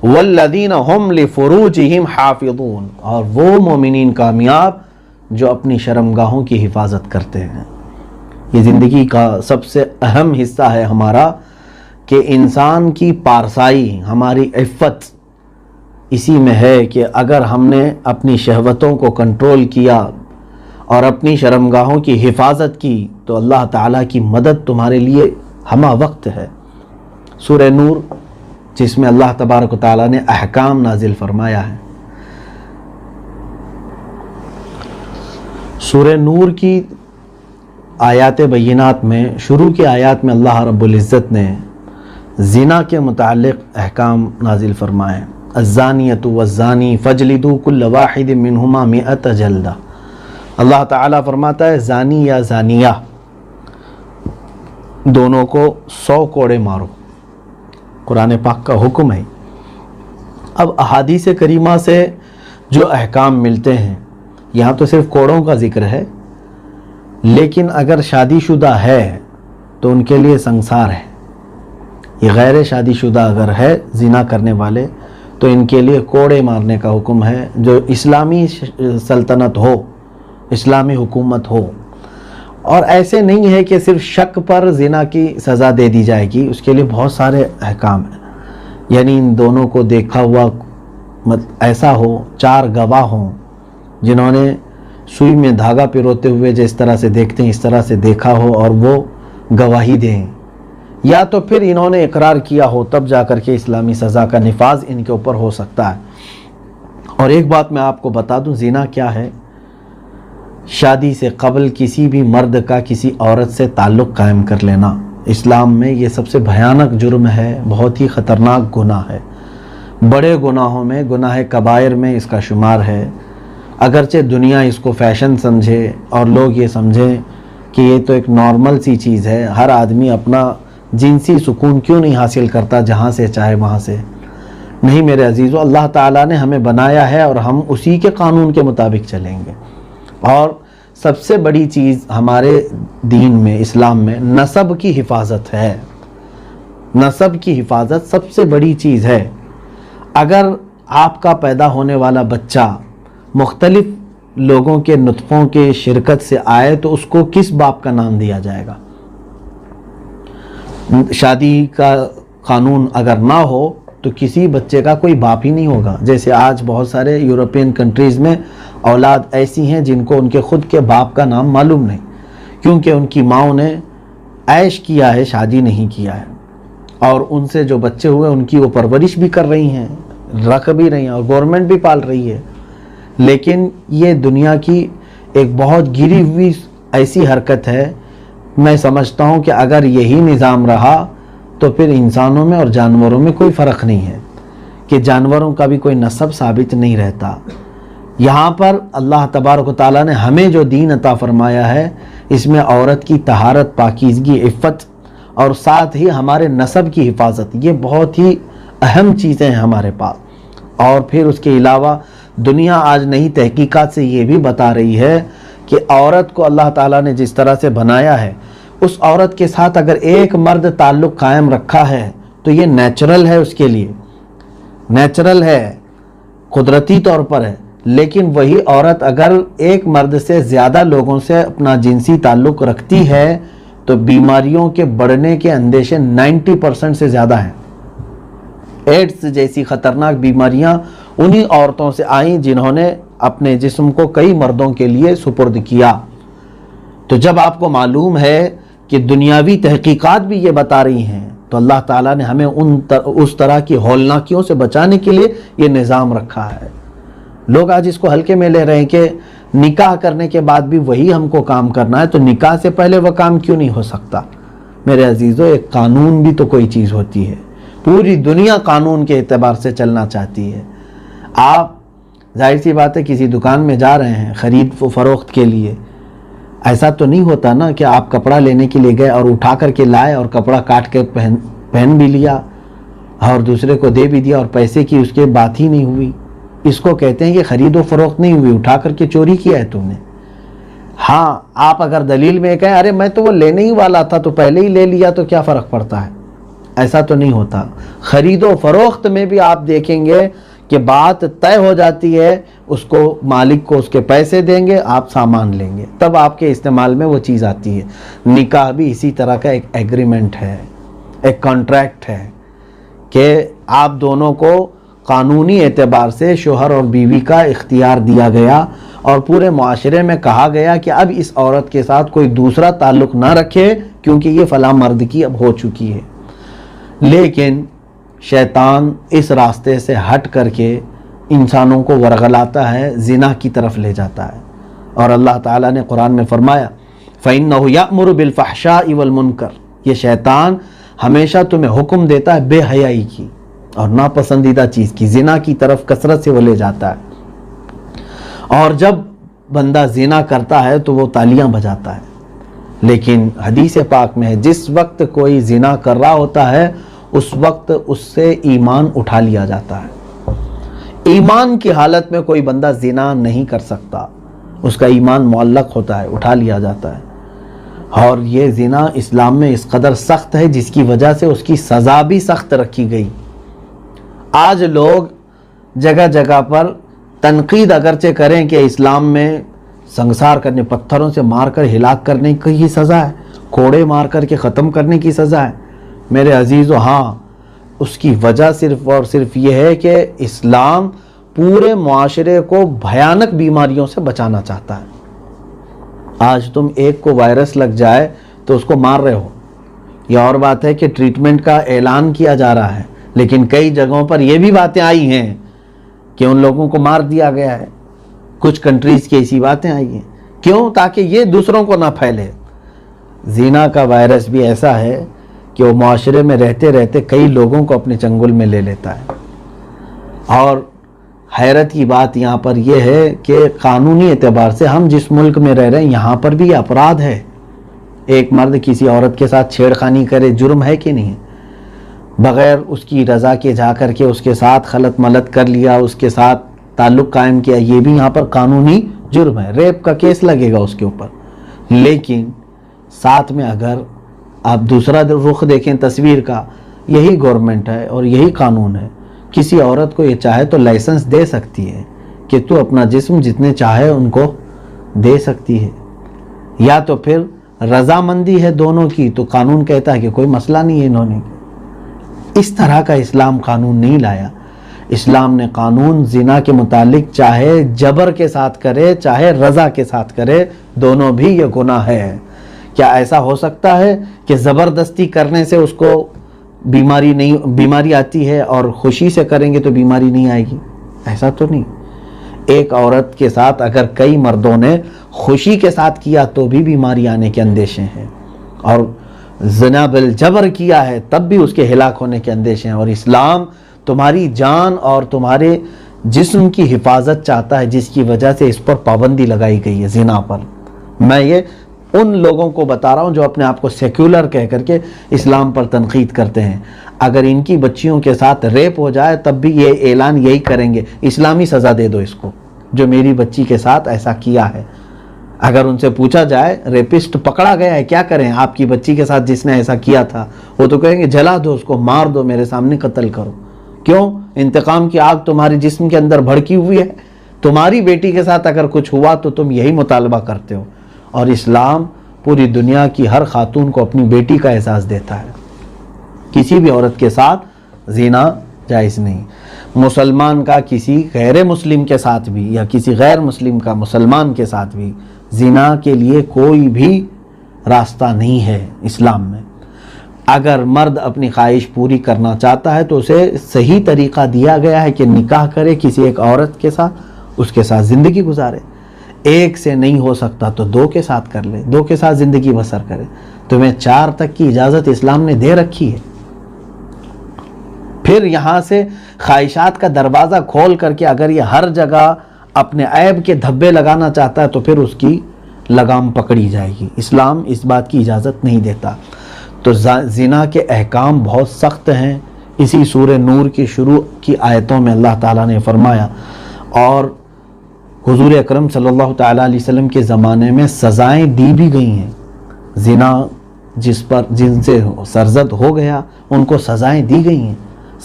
والذین هم لفروجہم حافظون، اور وہ مومنین کامیاب جو اپنی شرمگاہوں کی حفاظت کرتے ہیں۔ یہ زندگی کا سب سے اہم حصہ ہے ہمارا کہ انسان کی پارسائی، ہماری عفت اسی میں ہے کہ اگر ہم نے اپنی شہوتوں کو کنٹرول کیا اور اپنی شرمگاہوں کی حفاظت کی تو اللہ تعالیٰ کی مدد تمہارے لیے ہمہ وقت ہے۔ سورہ نور، جس میں اللہ تبارک و تعالیٰ نے احکام نازل فرمایا ہے، سورہ نور کی آیات بینات میں، شروع کی آیات میں اللہ رب العزت نے زنا کے متعلق احکام نازل فرمائے۔ الزانیۃ والزانی فاجلدوا کل واحد منہما 100 جلدہ۔ اللہ تعالیٰ فرماتا ہے زانی یا زانیہ دونوں کو 100 کوڑے مارو، قرآن پاک کا حکم ہے۔ اب احادیث کریمہ سے جو احکام ملتے ہیں، یہاں تو صرف کوڑوں کا ذکر ہے، لیکن اگر شادی شدہ ہے تو ان کے لیے سنسار ہے۔ یہ غیر شادی شدہ اگر ہے زنا کرنے والے تو ان کے لیے کوڑے مارنے کا حکم ہے۔ جو اسلامی سلطنت ہو، اسلامی حکومت ہو، اور ایسے نہیں ہے کہ صرف شک پر زنا کی سزا دے دی جائے گی، اس کے لیے بہت سارے احکام ہیں۔ یعنی ان دونوں کو دیکھا ہوا ایسا ہو، 4 گواہ ہوں جنہوں نے سوئی میں دھاگا پروتے ہوئے جس طرح سے دیکھتے ہیں اس طرح سے دیکھا ہو اور وہ گواہی دیں، یا تو پھر انہوں نے اقرار کیا ہو، تب جا کر کے اسلامی سزا کا نفاذ ان کے اوپر ہو سکتا ہے۔ اور ایک بات میں آپ کو بتا دوں، زنا کیا ہے؟ شادی سے قبل کسی بھی مرد کا کسی عورت سے تعلق قائم کر لینا اسلام میں یہ سب سے بھیانک جرم ہے، بہت ہی خطرناک گناہ ہے۔ بڑے گناہوں میں، گناہ کبائر میں اس کا شمار ہے۔ اگرچہ دنیا اس کو فیشن سمجھے اور لوگ یہ سمجھیں کہ یہ تو ایک نارمل سی چیز ہے، ہر آدمی اپنا جنسی سکون کیوں نہیں حاصل کرتا جہاں سے چاہے وہاں سے؟ نہیں میرے عزیزو، اللہ تعالیٰ نے ہمیں بنایا ہے اور ہم اسی کے قانون کے مطابق چلیں گے۔ اور سب سے بڑی چیز ہمارے دین میں، اسلام میں، نسب کی حفاظت ہے۔ نسب کی حفاظت سب سے بڑی چیز ہے۔ اگر آپ کا پیدا ہونے والا بچہ مختلف لوگوں کے نطفوں کے شرکت سے آئے تو اس کو کس باپ کا نام دیا جائے گا؟ شادی کا قانون اگر نہ ہو تو کسی بچے کا کوئی باپ ہی نہیں ہوگا۔ جیسے آج بہت سارے یورپین کنٹریز میں اولاد ایسی ہیں جن کو ان کے خود کے باپ کا نام معلوم نہیں، کیونکہ ان کی ماؤں نے عیش کیا ہے، شادی نہیں کیا ہے، اور ان سے جو بچے ہوئے ان کی وہ پرورش بھی کر رہی ہیں، رکھ بھی رہی ہیں، اور گورنمنٹ بھی پال رہی ہے۔ لیکن یہ دنیا کی ایک بہت گری ہوئی ایسی حرکت ہے۔ میں سمجھتا ہوں کہ اگر یہی نظام رہا تو پھر انسانوں میں اور جانوروں میں کوئی فرق نہیں ہے، کہ جانوروں کا بھی کوئی نسب ثابت نہیں رہتا۔ یہاں پر اللہ تبارک و تعالیٰ نے ہمیں جو دین عطا فرمایا ہے، اس میں عورت کی طہارت، پاکیزگی، عفت اور ساتھ ہی ہمارے نسب کی حفاظت، یہ بہت ہی اہم چیزیں ہیں ہمارے پاس۔ اور پھر اس کے علاوہ دنیا آج نئی تحقیقات سے یہ بھی بتا رہی ہے کہ عورت کو اللہ تعالیٰ نے جس طرح سے بنایا ہے، اس عورت کے ساتھ اگر ایک مرد تعلق قائم رکھا ہے تو یہ نیچرل ہے، اس کے لیے نیچرل ہے، قدرتی طور پر ہے۔ لیکن وہی عورت اگر ایک مرد سے زیادہ لوگوں سے اپنا جنسی تعلق رکھتی ہے تو بیماریوں کے بڑھنے کے اندیشے 90% سے زیادہ ہیں۔ ایڈز جیسی خطرناک بیماریاں انہی عورتوں سے آئیں جنہوں نے اپنے جسم کو کئی مردوں کے لیے سپرد کیا۔ تو جب آپ کو معلوم ہے کہ دنیاوی تحقیقات بھی یہ بتا رہی ہیں تو اللہ تعالیٰ نے ہمیں اس طرح کی ہولناکیوں سے بچانے کے لیے یہ نظام رکھا ہے۔ لوگ آج اس کو ہلکے میں لے رہے ہیں کہ نکاح کرنے کے بعد بھی وہی ہم کو کام کرنا ہے، تو نکاح سے پہلے وہ کام کیوں نہیں ہو سکتا؟ میرے عزیزو، ایک قانون بھی تو کوئی چیز ہوتی ہے۔ پوری دنیا قانون کے اعتبار سے چلنا چاہتی ہے۔ آپ ظاہر سی بات ہے کسی دکان میں جا رہے ہیں خرید و فروخت کے لیے، ایسا تو نہیں ہوتا نا کہ آپ کپڑا لینے کے لیے گئے اور اٹھا کر کے لائے اور کپڑا کاٹ کے پہن بھی لیا اور دوسرے کو دے بھی دیا اور پیسے کی اس کے بات ہی نہیں ہوئی۔ اس کو کہتے ہیں کہ خرید و فروخت نہیں ہوئی، اٹھا کر کے چوری کیا ہے تم نے۔ ہاں، آپ اگر دلیل میں کہیں ارے میں تو وہ لینے ہی والا تھا تو پہلے ہی لے لیا تو کیا فرق پڑتا ہے؟ ایسا تو نہیں ہوتا. خرید و فروخت میں بھی آپ دیکھیں گے کہ بات طے ہو جاتی ہے, اس کو مالک کو اس کے پیسے دیں گے, آپ سامان لیں گے, تب آپ کے استعمال میں وہ چیز آتی ہے. نکاح بھی اسی طرح کا ایک ایگریمنٹ ہے, ایک کانٹریکٹ ہے کہ آپ دونوں کو قانونی اعتبار سے شوہر اور بیوی کا اختیار دیا گیا, اور پورے معاشرے میں کہا گیا کہ اب اس عورت کے ساتھ کوئی دوسرا تعلق نہ رکھے کیونکہ یہ فلاں مرد کی اب ہو چکی ہے. لیکن شیطان اس راستے سے ہٹ کر کے انسانوں کو ورغلاتا ہے, زنا کی طرف لے جاتا ہے. اور اللہ تعالیٰ نے قرآن میں فرمایا فَإِنَّهُ يَأْمُرُ بِالْفَحْشَاءِ وَالْمُنْكَرِ, یہ شیطان ہمیشہ تمہیں حکم دیتا ہے بے حیائی کی اور ناپسندیدہ چیز کی, زنا کی طرف کثرت سے وہ لے جاتا ہے. اور جب بندہ زنا کرتا ہے تو وہ تالیاں بجاتا ہے. لیکن حدیث پاک میں ہے جس وقت کوئی زنا کر رہا ہوتا ہے اس وقت اس سے ایمان اٹھا لیا جاتا ہے. ایمان کی حالت میں کوئی بندہ زنا نہیں کر سکتا, اس کا ایمان معلق ہوتا ہے, اٹھا لیا جاتا ہے. اور یہ زنا اسلام میں اس قدر سخت ہے جس کی وجہ سے اس کی سزا بھی سخت رکھی گئی. آج لوگ جگہ جگہ پر تنقید اگرچہ کریں کہ اسلام میں سنگسار کرنے, پتھروں سے مار کر ہلاک کرنے کی سزا ہے, کوڑے مار کر کے ختم کرنے کی سزا ہے. میرے عزیزو, ہاں اس کی وجہ صرف اور صرف یہ ہے کہ اسلام پورے معاشرے کو بھیانک بیماریوں سے بچانا چاہتا ہے. آج تم ایک کو وائرس لگ جائے تو اس کو مار رہے ہو, یہ اور بات ہے کہ ٹریٹمنٹ کا اعلان کیا جا رہا ہے, لیکن کئی جگہوں پر یہ بھی باتیں آئی ہیں کہ ان لوگوں کو مار دیا گیا ہے. کچھ کنٹریز کی ایسی باتیں آئی ہیں. کیوں؟ تاکہ یہ دوسروں کو نہ پھیلے. زنا کا وائرس بھی ایسا ہے کہ وہ معاشرے میں رہتے رہتے کئی لوگوں کو اپنے چنگل میں لے لیتا ہے. اور حیرت کی بات یہاں پر یہ ہے کہ قانونی اعتبار سے ہم جس ملک میں رہ رہے ہیں یہاں پر بھی اپرادھ ہے. ایک مرد کسی عورت کے ساتھ چھیڑخانی کرے, جرم ہے کہ نہیں؟ بغیر اس کی رضا کے جا کر کے اس کے ساتھ خلط ملط کر لیا, اس کے ساتھ تعلق قائم کیا, یہ بھی یہاں پر قانونی جرم ہے, ریپ کا کیس لگے گا اس کے اوپر. لیکن ساتھ میں اگر آپ دوسرا رخ دیکھیں تصویر کا, یہی گورنمنٹ ہے اور یہی قانون ہے, کسی عورت کو یہ چاہے تو لائسنس دے سکتی ہے کہ تو اپنا جسم جتنے چاہے ان کو دے سکتی ہے, یا تو پھر رضامندی ہے دونوں کی تو قانون کہتا ہے کہ کوئی مسئلہ نہیں ہے. انہوں نے اس طرح کا اسلام قانون نہیں لایا. اسلام نے قانون زنا کے متعلق چاہے جبر کے ساتھ کرے چاہے رضا کے ساتھ کرے, دونوں بھی یہ گناہ ہے. کیا ایسا ہو سکتا ہے کہ زبردستی کرنے سے اس کو بیماری آتی ہے اور خوشی سے کریں گے تو بیماری نہیں آئے گی؟ ایسا تو نہیں. ایک عورت کے ساتھ اگر کئی مردوں نے خوشی کے ساتھ کیا تو بھی بیماری آنے کے اندیشے ہیں, اور زنا بالجبر کیا ہے تب بھی اس کے ہلاک ہونے کے اندیشے ہیں. اور اسلام تمہاری جان اور تمہارے جسم کی حفاظت چاہتا ہے, جس کی وجہ سے اس پر پابندی لگائی گئی ہے زنا پر. میں یہ ان لوگوں کو بتا رہا ہوں جو اپنے آپ کو سیکولر کہہ کر کے اسلام پر تنقید کرتے ہیں. اگر ان کی بچیوں کے ساتھ ریپ ہو جائے تب بھی یہ اعلان یہی کریں گے, اسلامی سزا دے دو اس کو جو میری بچی کے ساتھ ایسا کیا ہے. اگر ان سے پوچھا جائے ریپسٹ پکڑا گیا ہے کیا کریں آپ کی بچی کے ساتھ جس نے ایسا کیا تھا, وہ تو کہیں گے جلا دو اس کو, مار دو, میرے سامنے قتل کرو. کیوں؟ انتقام کی آگ تمہاری جسم کے اندر بھڑکی ہوئی ہے. تمہاری بیٹی کے ساتھ اگر کچھ ہوا تو تم یہی مطالبہ کرتے ہو. اور اسلام پوری دنیا کی ہر خاتون کو اپنی بیٹی کا احساس دیتا ہے. کسی بھی عورت کے ساتھ زنا جائز نہیں. مسلمان کا کسی غیر مسلم کے ساتھ بھی یا کسی غیر مسلم کا مسلمان کے ساتھ بھی زنا کے لیے کوئی بھی راستہ نہیں ہے اسلام میں. اگر مرد اپنی خواہش پوری کرنا چاہتا ہے تو اسے صحیح طریقہ دیا گیا ہے کہ نکاح کرے کسی ایک عورت کے ساتھ, اس کے ساتھ زندگی گزارے. ایک سے نہیں ہو سکتا تو دو کے ساتھ کر لے, دو کے ساتھ زندگی بسر کرے. تمہیں 4 تک کی اجازت اسلام نے دے رکھی ہے. پھر یہاں سے خواہشات کا دروازہ کھول کر کے اگر یہ ہر جگہ اپنے عیب کے دھبے لگانا چاہتا ہے تو پھر اس کی لگام پکڑی جائے گی. اسلام اس بات کی اجازت نہیں دیتا. تو زنا کے احکام بہت سخت ہیں. اسی سورہ نور کی شروع کی آیتوں میں اللہ تعالیٰ نے فرمایا, اور حضور اکرم صلی اللہ تعالیٰ علیہ وسلم کے زمانے میں سزائیں دی بھی گئی ہیں. زنا جن سے سرزد ہو گیا ان کو سزائیں دی گئی ہیں،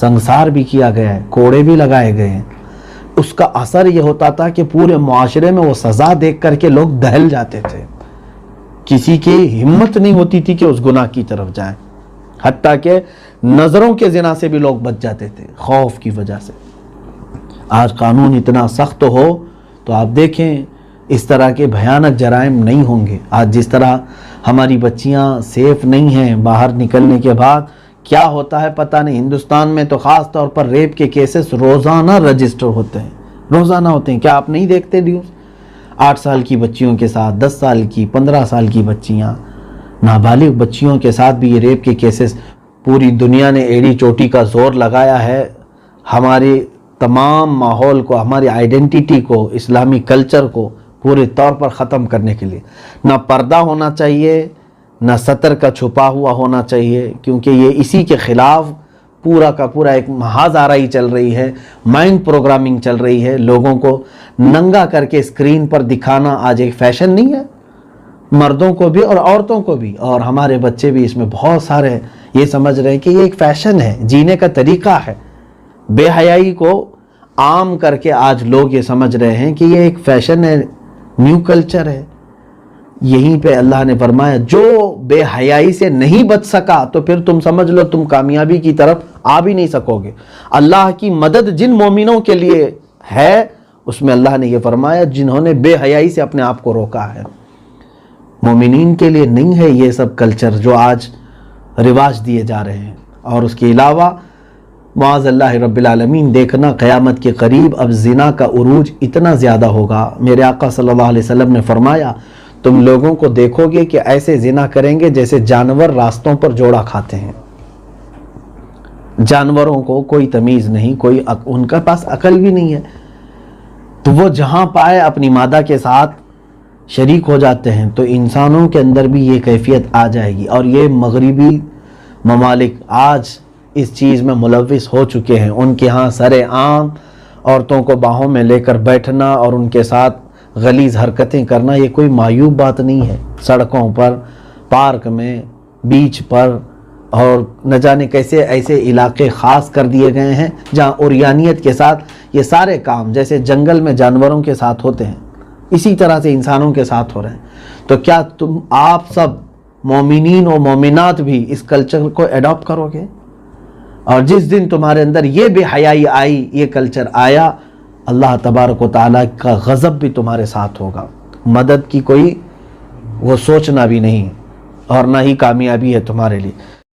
سنگسار بھی کیا گیا ہے، کوڑے بھی لگائے گئے ہیں۔ اس کا اثر یہ ہوتا تھا کہ پورے معاشرے میں وہ سزا دیکھ کر کے لوگ دہل جاتے تھے، کسی کی ہمت نہیں ہوتی تھی کہ اس گناہ کی طرف جائیں، حتیٰ کہ نظروں کے زنا سے بھی لوگ بچ جاتے تھے خوف کی وجہ سے۔ آج قانون اتنا سخت ہو تو آپ دیکھیں اس طرح کے بھیانک جرائم نہیں ہوں گے۔ آج جس طرح ہماری بچیاں سیف نہیں ہیں، باہر نکلنے کے بعد کیا ہوتا ہے پتہ نہیں۔ ہندوستان میں تو خاص طور پر ریپ کے کیسز روزانہ رجسٹر ہوتے ہیں، روزانہ ہوتے ہیں۔ کیا آپ نہیں دیکھتے نیوز؟ 8 سال کی بچیوں کے ساتھ، 10 سال کی، 15 سال کی بچیاں، نابالغ بچیوں کے ساتھ بھی یہ ریپ کے کیسز۔ پوری دنیا نے ایڑی چوٹی کا زور لگایا ہے ہمارے تمام ماحول کو، ہماری آئیڈینٹیٹی کو، اسلامی کلچر کو پورے طور پر ختم کرنے کے لیے۔ نہ پردہ ہونا چاہیے، نہ سطر کا چھپا ہوا ہونا چاہیے، کیونکہ یہ اسی کے خلاف پورا کا پورا ایک محاذ آرائی چل رہی ہے، مائنڈ پروگرامنگ چل رہی ہے۔ لوگوں کو ننگا کر کے اسکرین پر دکھانا آج ایک فیشن نہیں ہے، مردوں کو بھی اور عورتوں کو بھی، اور ہمارے بچے بھی اس میں بہت سارے یہ سمجھ رہے ہیں کہ یہ ایک فیشن ہے، جینے کا طریقہ ہے۔ بے حیائی کو عام کر کے آج لوگ یہ سمجھ رہے ہیں کہ یہ ایک فیشن ہے، نیو کلچر ہے۔ یہیں پہ اللہ نے فرمایا جو بے حیائی سے نہیں بچ سکا تو پھر تم سمجھ لو تم کامیابی کی طرف آ بھی نہیں سکو گے۔ اللہ کی مدد جن مومنوں کے لیے ہے اس میں اللہ نے یہ فرمایا جنہوں نے بے حیائی سے اپنے آپ کو روکا ہے۔ مومنین کے لیے نہیں ہے یہ سب کلچر جو آج رواج دیے جا رہے ہیں۔ اور اس کے علاوہ معاذ اللہ رب العالمین دیکھنا قیامت کے قریب اب زنا کا عروج اتنا زیادہ ہوگا۔ میرے آقا صلی اللہ علیہ وسلم نے فرمایا تم لوگوں کو دیکھو گے کہ ایسے زنا کریں گے جیسے جانور راستوں پر جوڑا کھاتے ہیں۔ جانوروں کو کوئی تمیز نہیں، ان کا پاس عقل بھی نہیں ہے، تو وہ جہاں پائے اپنی مادہ کے ساتھ شریک ہو جاتے ہیں۔ تو انسانوں کے اندر بھی یہ کیفیت آ جائے گی، اور یہ مغربی ممالک آج اس چیز میں ملوث ہو چکے ہیں۔ ان کے ہاں سر عام عورتوں کو باہوں میں لے کر بیٹھنا اور ان کے ساتھ غلیظ حرکتیں کرنا یہ کوئی معیوب بات نہیں ہے۔ سڑکوں پر، پارک میں، بیچ پر، اور نہ جانے کیسے ایسے علاقے خاص کر دیے گئے ہیں جہاں عریانیت کے ساتھ یہ سارے کام جیسے جنگل میں جانوروں کے ساتھ ہوتے ہیں اسی طرح سے انسانوں کے ساتھ ہو رہے ہیں۔ تو کیا آپ سب مومنین و مومنات بھی اس کلچر کو ایڈاپٹ کرو گے؟ اور جس دن تمہارے اندر یہ بے حیائی آئی، یہ کلچر آیا، اللہ تبارک و تعالیٰ کا غضب بھی تمہارے ساتھ ہوگا، مدد کی کوئی وہ سوچنا بھی نہیں، اور نہ ہی کامیابی ہے تمہارے لیے۔